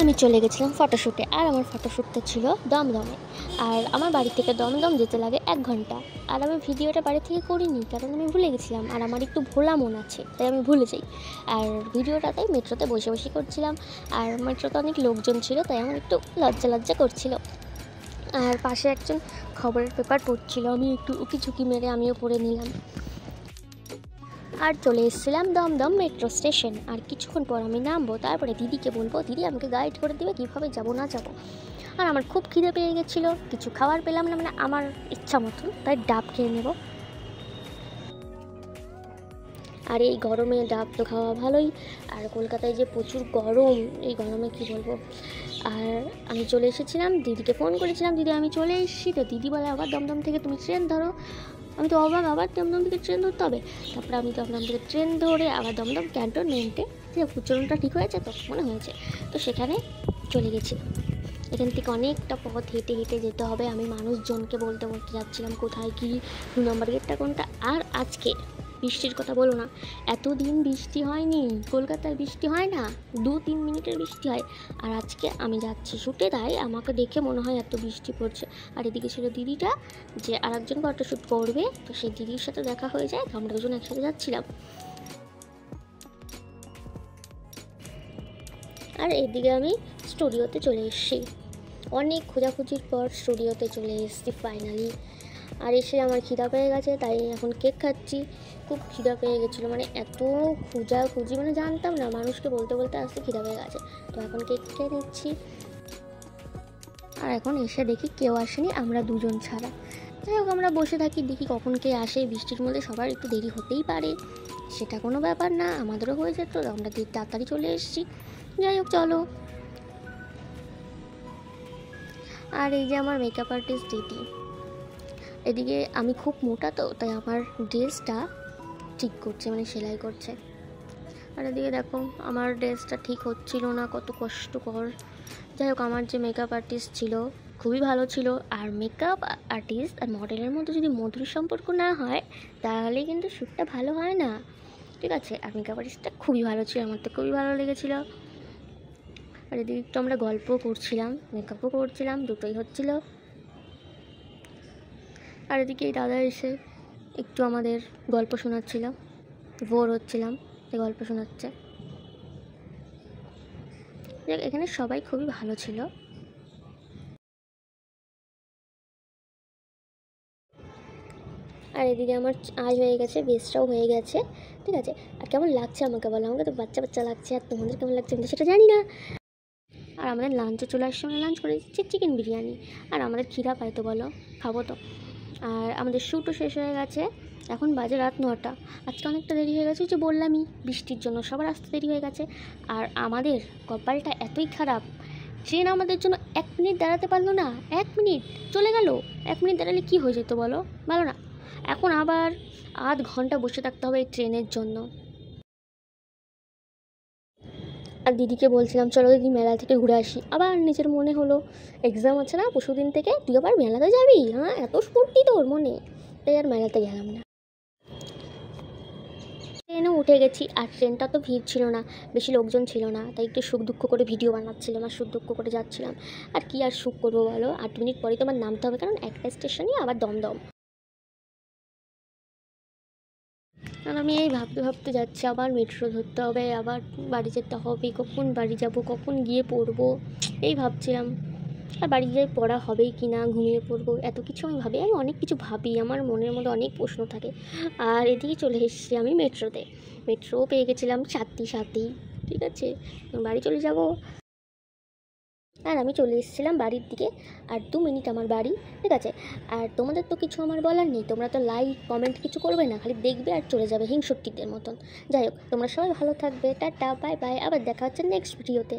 আমি চলে গেছিলাম ফটোশ্যুটে। আর আমার ফটোশ্যুটটা ছিল দমদমে। আর আমার বাড়ি থেকে দমদম যেতে লাগে 1 ঘন্টা। আর আমি ভিডিওটা বাড়ি থেকে করিনি, কারণ আমি ভুলে গেছিলাম। আর আমার একটু ভোলা মন আছে, তাই আমি ভুলে যাই। আর ভিডিওটা তাই মেট্রোতে বসে বসে করছিলাম। আর মেট্রোতে অনেক লোকজন ছিল, তাই আমার একটু লজ্জা লজ্জা করছিল। আর পাশে একজন খবরের পেপার পড়ছিল, আমি একটু উকি ঝুঁকি মেরে আমিও পড়ে নিলাম। আর চলে এসেছিলাম দমদম মেট্রো স্টেশন। আর কিছুক্ষণ পর আমি নামবো, তারপরে দিদিকে বলবো দিদি আমাকে গাইড করে দেবে কীভাবে যাবো না যাবো। আর আমার খুব খিদে পেয়ে গেছিলো, কিছু খাবার পেলাম না, মানে আমার ইচ্ছা মতন, তাই ডাব খেয়ে নেব। আর এই গরমে ডাব তো খাওয়া ভালোই। আর কলকাতায় যে প্রচুর গরম, এই গরমে কি বলবো। আর আমি চলে এসেছিলাম, দিদিকে ফোন করেছিলাম, দিদি আমি চলে এসেছি। তো দিদি বলে আবার দমদম থেকে তুমি ট্রেন ধরো। আমি তো অবাক, আবার দমদম থেকে ট্রেন ধরতে হবে। তারপরে আমি দমদম থেকে ট্রেন ধরে আবার দমদম ক্যান্টনমেন্টে, যে উচ্চারণটা ঠিক হয়েছে তো, মনে হয়েছে, তো সেখানে চলে গেছি। এখান থেকে অনেকটা পথ হেঁটে হেঁটে যেতে হবে। আমি মানুষজনকে বলতে বলতে যাচ্ছিলাম কোথায় কী, 2 নম্বর গেটটা কোনটা। আর আজকে বৃষ্টির কথা বলো না, এতদিন বৃষ্টি হয়নি। কলকাতায় বৃষ্টি হয় না, 2-3 মিনিটের বৃষ্টি হয়। আর আজকে আমি যাচ্ছি শ্যুটে, তাই আমাকে দেখে মনে হয় এত বৃষ্টি পড়ছে। আর এদিকে ছিল দিদিটা, যে আর একজন ফটোশ্যুট করবে, তো সেই দিদির সাথে দেখা হয়ে যায়, তো আমরা দুজন একসাথে যাচ্ছিলাম। আর এদিকে আমি স্টুডিওতে চলে এসেছি, অনেক খোঁজাখুঁজির পর স্টুডিওতে চলে এসেছি ফাইনালি। আর এসে আমার খিদা পেয়ে গেছে, তাই এখন কেক খাচ্ছি। খুব খিদা পেয়ে গেছিলো, মানে এত খোঁজাখুঁজি, মানে জানতাম না, মানুষকে বলতে বলতে আসতে খিদা পেয়ে গেছে। তো এখন কেক খেয়ে নিচ্ছি। আর এখন এসে দেখি কেউ আসেনি, আমরা দুজন ছাড়া। যাই হোক, আমরা বসে থাকি, দেখি কখন কে আসে। বৃষ্টির মধ্যে সবার একটু দেরি হতেই পারে, সেটা কোনো ব্যাপার না, আমাদেরও হয়ে যেত, আমরা তাড়াতাড়ি চলে এসেছি। যাই হোক, চলো। আর এই যে আমার মেকআপ আর্টিস্ট দিদি, এদিকে আমি খুব মোটা, তো তাই আমার ড্রেসটা ঠিক করছে, মানে সেলাই করছে। আর এদিকে দেখো আমার ড্রেসটা ঠিক হচ্ছিল না, কত কষ্টকর। যাই হোক, আমার যে মেকআপ আর্টিস্ট ছিল খুবই ভালো ছিল। আর মেকআপ আর্টিস্ট আর মডেলের মধ্যে যদি মধুর সম্পর্ক না হয়, তাহলে কিন্তু শ্যুটটা ভালো হয় না, ঠিক আছে। আর মেকআপ আর্টিস্টটা খুবই ভালো ছিল, আমার তো খুবই ভালো লেগেছিলো। আর এদিকে একটু আমরা গল্পও করছিলাম, মেকআপও করছিলাম, দুটোই হচ্ছিলো। আর এদিকে এই দাদা এসে একটু আমাদের গল্প শোনাচ্ছিল, বোর হচ্ছিলাম, এই গল্প শোনাচ্ছে। এখানে সবাই খুবই ভালো ছিল। আর এদিকে আমার আজ হয়ে গেছে, বেস্টটাও হয়ে গেছে, ঠিক আছে। আর কেমন লাগছে আমাকে বলো, আমাকে তো বাচ্চা বাচ্চা লাগছে, আর তোমাদের কেমন লাগছে আমি তো সেটা জানি না। আর আমাদের লাঞ্চে চলে আসছে, আমরা লাঞ্চ করে দিচ্ছি চিকেন বিরিয়ানি। আর আমাদের খিদা পাই তো বলো, খাবো তো। আর আমাদের শ্যুটও শেষ হয়ে গেছে, এখন বাজে রাত 9টা। আজকে অনেকটা দেরি হয়ে গেছে, যে বললামই বৃষ্টির জন্য সবার আসতে দেরি হয়ে গেছে। আর আমাদের কপালটা এতই খারাপ, ট্রেন আমাদের জন্য 1 মিনিট দাঁড়াতে পারলো না। 1 মিনিট চলে গেল। 1 মিনিট দাঁড়ালে কী হয়ে যেত বলো, ভালো না। এখন আবার আধ ঘন্টা বসে থাকতে হবে এই ট্রেনের জন্য। আর দিদিকে বলছিলাম চলো দিদি মেলা থেকে ঘুরে আসি, আবার নিজের মনে হলো এক্সাম আছে না পরশুদিন থেকে, তুই আবার মেলাতে যাবি, হ্যাঁ এত স্ফূর্তি তোর মনে, তাই আর মেলাতে গেলাম না। ট্রেনে উঠে গেছি, আর ট্রেনটা তো ভিড় ছিল না, বেশি লোকজন ছিল না, তাই একটু সুখ দুঃখ করে ভিডিও বানাচ্ছিলাম আর সুখ দুঃখ করে যাচ্ছিলাম। আর কি আর সুখ করবো বলো, 8 মিনিট পরেই তো আমার নামতে হবে, কারণ একটা স্টেশনই আবার দমদম। আর আমি এই ভাবতে ভাবতে যাচ্ছি, আবার মেট্রো ধরতে হবে, আবার বাড়ি যেতে হবে, কখন বাড়ি যাব, কখন গিয়ে পড়বো, এই ভাবছিলাম। আর বাড়ি গিয়ে পড়া হবেই কি না, ঘুমিয়ে পড়বো, এত কিছু আমি ভাবি, আমি অনেক কিছু ভাবি, আমার মনের মধ্যে অনেক প্রশ্ন থাকে। আর এদিকে চলে এসেছি আমি মেট্রোতে, মেট্রোও পেয়ে গেছিলাম সাথেই, ঠিক আছে, বাড়ি চলে যাব। আর আমি চলে এসেছিলাম বাড়ির দিকে, আর 2 মিনিট আমার বাড়ি, ঠিক আছে। আর তোমাদের তো কিছু আমার বলার নেই, তোমরা তো লাইক কমেন্ট কিছু করবে না, খালি দেখবে আর চলে যাবে হিংসুট্টিদের মতন। যাই হোক, তোমরা সবাই ভালো থাকবে, টাটা বাই বাই, আবার দেখা হচ্ছে নেক্সট ভিডিওতে।